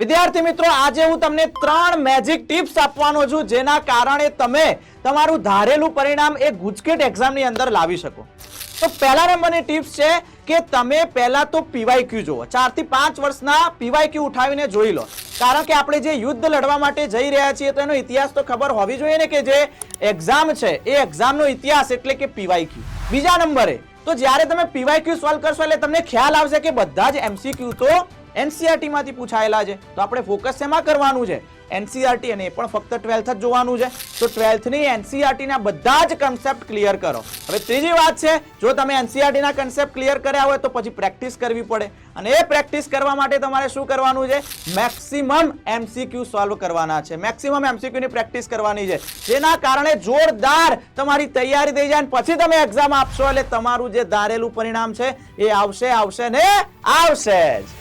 વિદ્યાર્થી મિત્રો, આજે હું તમને 3 મેજિક ટિપ્સ આપવાનો છું જેના કારણે તમે તમારું ધારેલું પરિણામ એ ગુજકેટ એક્ઝામની અંદર લાવી શકો. તો પહેલા નંબરની ટિપ્સ છે કે તમે પહેલા તો પીવાયક્યુ જુઓ. 4 થી 5 વર્ષના પીવાયક્યુ ઉઠાવીને જોઈ લો, કારણ કે આપણે જે યુદ્ધ લડવા માટે જઈ રહ્યા છીએ તો એનો ઇતિહાસ તો ખબર હોવી જોઈએ ને, કે જે એક્ઝામ છે એ એક્ઝામનો ઇતિહાસ એટલે કે પીવાયક્યુ. બીજા નંબરે તો જ્યારે તમે પીવાયક્યુ સોલ્વ કરશો એટલે તમને ખ્યાલ આવશે કે બધા જ એમસીક્યુ તો એનસીઆરટી માંથી પૂછાયેલા છે. તો આપણે ફોકસ શેમાં કરવાનું છે? એનસીઆરટી, અને એ પણ ફક્ત 12th જ જોવાનું છે. તો 12th ની એનસીઆરટી ના બધા જ કન્સેપ્ટ ક્લિયર કરો. હવે ત્રીજી વાત છે, જો તમે એનસીઆરટી ના કન્સેપ્ટ ક્લિયર કર્યા હોય તો પછી પ્રેક્ટિસ કરવી પડે, અને એ પ્રેક્ટિસ કરવા માટે તમારે શું કરવાનું છે? મેક્સિમમ એમસીક્યુ સોલ્વ કરવાના છે. મેક્સિમમ એમસીક્યુ ની પ્રેક્ટિસ કરવાની છે, જેના કારણે જોરદાર તમારી તૈયારી થઈ જાય, પછી તમે એક્ઝામ આપશો એટલે તમારું જે ધારેલું પરિણામ છે એ આવશે ને આવશે જ.